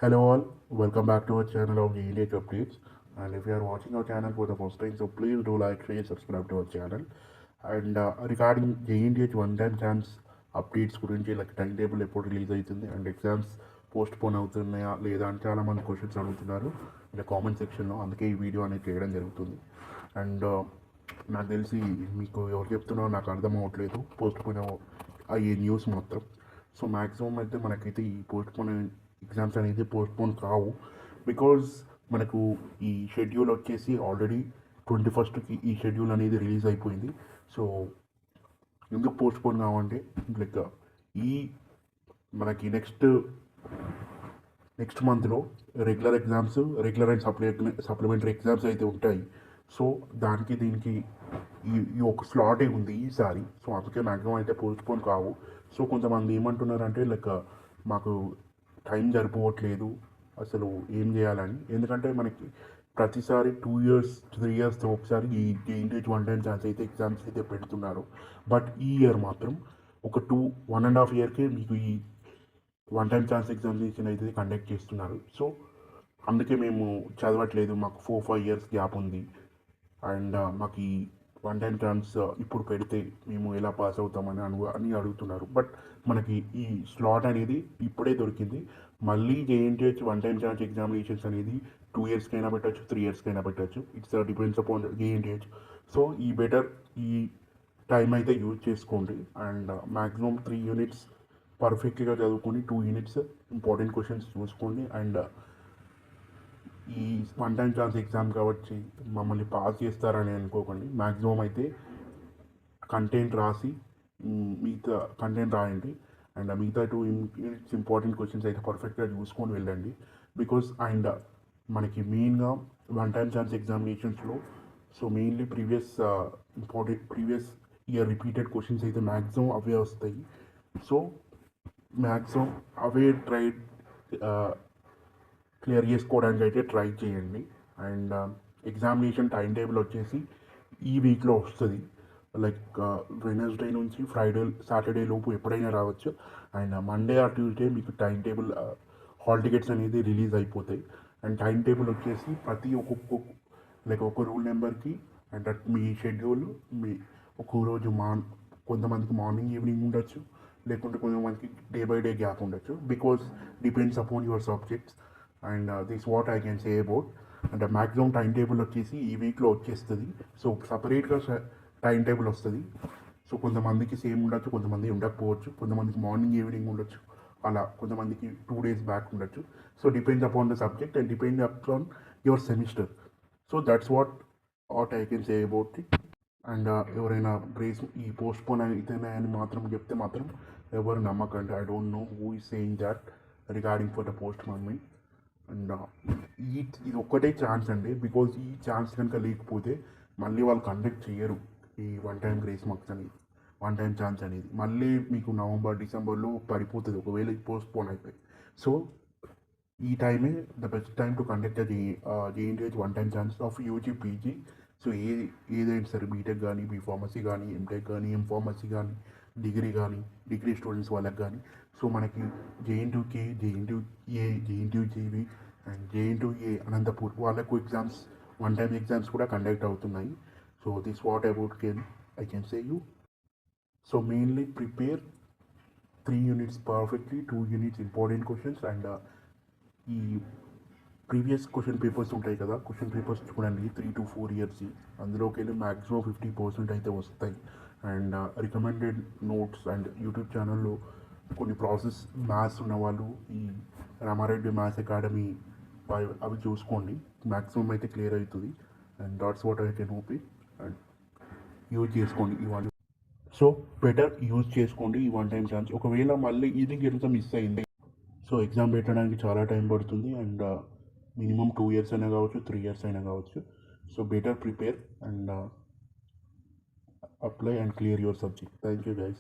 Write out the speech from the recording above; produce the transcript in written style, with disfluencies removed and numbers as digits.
Hello all, welcome back to our channel of GNH Updates. And if you are watching our channel for the first time, so please do like, share, subscribe to our channel. And regarding JNDH one-time chance updates గురించి like time table ఎప్పుడు release అవుతుంది and exams post phone అవుతున్నాయా లేదా అని చాలామంది questions అడుగుతున్నారు ఇలా comment సెక్షన్లో. అందుకే ఈ వీడియో అనేది చేయడం జరుగుతుంది. అండ్ నాకు తెలిసి మీకు ఎవరు చెప్తున్నారో నాకు అర్థం అవ్వట్లేదు పోస్ట్ పోన్ అయ్యే న్యూస్ మొత్తం. సో మ్యాక్సిమం అయితే మనకైతే ఈ పోస్ట్ పోన్ ఎగ్జామ్స్ అనేది పోస్ట్పోన్ కావు. బికాజ్ మనకు ఈ షెడ్యూల్ వచ్చేసి ఆల్రెడీ 21st ఈ షెడ్యూల్ అనేది రిలీజ్ అయిపోయింది. సో ఎందుకు పోస్ట్పోన్ కావంటే లైక్ ఈ మనకి నెక్స్ట్ మంత్లో రెగ్యులర్ అండ్ సప్లిమెంటరీ ఎగ్జామ్స్ అయితే ఉంటాయి. సో దీనికి ఈ ఒక స్లాటే ఉంది ఈసారి. సో అందుకే మ్యాక్సిమం అయితే పోస్ట్పోన్ కావు. సో కొంతమంది ఏమంటున్నారంటే లైక్ మాకు టైం సరిపోవట్లేదు అసలు ఏం చేయాలని. ఎందుకంటే మనకి ప్రతిసారి 2 years 3 years ఒకసారి ఈ ఇంటికి వన్ టైం ఛాన్స్ అయితే ఎగ్జామ్స్ అయితే పెడుతున్నారు. బట్ ఈ ఇయర్ మాత్రం ఒక 1.5 yearకే మీకు ఈ వన్ టైం ఛాన్స్ ఎగ్జామినేషన్ అయితే కండక్ట్ చేస్తున్నారు. సో అందుకే మేము చదవట్లేదు, మాకు 4-5 years గ్యాప్ ఉంది అండ్ మాకు ఈ వన్ టైం ఛాన్స్ ఇప్పుడు పెడితే మేము ఎలా పాస్ అవుతామని అని అడుగుతున్నారు. బట్ మనకి ఈ స్లాట్ అనేది ఇప్పుడే దొరికింది. మళ్ళీ JNTH one time chance examinations అనేది 2 yearsకైనా పెట్టచ్చు, 3 yearsకైనా పెట్టచ్చు. It's depends upon JNTH. So ఈ టైం అయితే యూజ్ చేసుకోండి అండ్ మ్యాక్సిమం 3 units పర్ఫెక్ట్గా చదువుకొని 2 units ఇంపార్టెంట్ క్వశ్చన్స్ చూసుకోండి. అండ్ ఈ వన్ టైం ఛాన్స్ ఎగ్జామ్ కాబట్టి మమ్మల్ని పాస్ చేస్తారని అనుకోకండి. మ్యాక్సిమం అయితే కంటెంట్ రాయండి అండ్ మిగతా 2 units ఇంపార్టెంట్ క్వశ్చన్స్ అయితే పర్ఫెక్ట్గా చూసుకొని వెళ్ళండి. బికాస్ అండ్ మనకి మెయిన్గా వన్ టైం ఛాన్స్ ఎగ్జామినేషన్స్లో so mainly previous year repeated questions అయితే మ్యాక్సిమం అవే వస్తాయి. సో మ్యాక్సిమం అవే క్లియర్ చేసుకోవడానికి అయితే ట్రై చేయండి. అండ్ ఎగ్జామినేషన్ టైం టేబుల్ వచ్చేసి ఈ వీక్లో వస్తుంది. లైక్ వెనస్డే నుంచి సాటర్డే లోపు ఎప్పుడైనా రావచ్చు. అండ్ మండే ఆర్ ట్యూస్డే మీకు టైం టేబుల్ హాల్ టికెట్స్ అనేది రిలీజ్ అయిపోతాయి. అండ్ టైం టేబుల్ వచ్చేసి ప్రతి ఒక రూల్ నెంబర్కి అండ్ మీ షెడ్యూల్ మీ ఒక్కో రోజు కొంతమందికి మార్నింగ్ ఈవినింగ్ ఉండొచ్చు, లేకుంటే కొంతమందికి డే బై డే గ్యాప్ ఉండొచ్చు. Because depends upon your subjects and this what I can say about. అంటే మ్యాక్సిమం టైం టేబుల్ వచ్చేసి ఈ వీక్లో వచ్చేస్తుంది. సో సపరేట్గా టైం టేబుల్ వస్తుంది. సో కొంతమందికి సేమ్ ఉండొచ్చు, కొంతమంది ఉండకపోవచ్చు, కొంతమందికి మార్నింగ్ ఈవినింగ్ ఉండొచ్చు, అలా కొంతమందికి 2 days బ్యాక్ ఉండొచ్చు. So depends upon the subject and depend upon your semester. So that's what I can say about it. And ఎవరైనా ఈ పోస్ట్ పోన్ అయితేనే అని మాత్రం చెప్తే మాత్రం ఎవరు నమ్మకండి. I don't know who is saying that regarding for the postponement. And ఇది ఒక్కటే ఛాన్స్ అండి. బికాజ్ ఈ ఛాన్స్ కనుక లేకపోతే మళ్ళీ వాళ్ళు కండక్ట్ చేయరు ఈ వన్ టైం ఛాన్స్ అనేది. మళ్ళీ మీకు నవంబర్ డిసెంబర్లో పడిపోతుంది ఒకవేళ పోస్ట్ పోన్ అయిపోయి. సో ఈ టైమే the best time to conduct JNTH one time chance of UG PG. So ఏదైనా సరే బీటెక్ కానీ, బీఫార్మసీ కానీ, ఎంటెక్ కానీ, ఎంఫార్మసీ కానీ, డిగ్రీ స్టూడెంట్స్ వాళ్ళకి కానీ. సో మనకి జేఎన్టీయూకే, జేఎన్టీయూజీవి అండ్ జేఎన్టీయూఏ అనంతపూర్ వాళ్ళకు ఎగ్జామ్స్ వన్ టైం ఎగ్జామ్స్ కూడా కండక్ట్ అవుతున్నాయి. So this what about I can say you. So mainly prepare 3 units perfectly, 2 units important questions and ఈ ప్రీవియస్ క్వశ్చన్ పేపర్స్ ఉంటాయి కదా, question papers చూడండి 3 to 4 years. అందులోకి వెళ్ళి maximum 50% అయితే వస్తాయి. And recommended notes and YouTube ఛానల్లో కొన్ని ప్రాసెస్ మ్యాథ్స్ ఉన్నవాళ్ళు ఈ రామారెడ్డి మ్యాథ్స్ అకాడమీ అవి చూసుకోండి. మ్యాక్సిమం అయితే క్లియర్ అవుతుంది. And that's what I can hope it. And use చేసుకోండి ఇవన్నీ. సో బెటర్ యూజ్ చేసుకోండి ఈ వన్ టైం ఛాన్స్. ఒకవేళ మళ్ళీ ఇది కనుక మిస్ అయింది సో ఎగ్జామ్ పెట్టడానికి చాలా టైం పడుతుంది. అండ్ మినిమం 2 years అయినా కావచ్చు, 3 years అయినా కావచ్చు. So better prepare and apply and clear your subject. Thank you guys.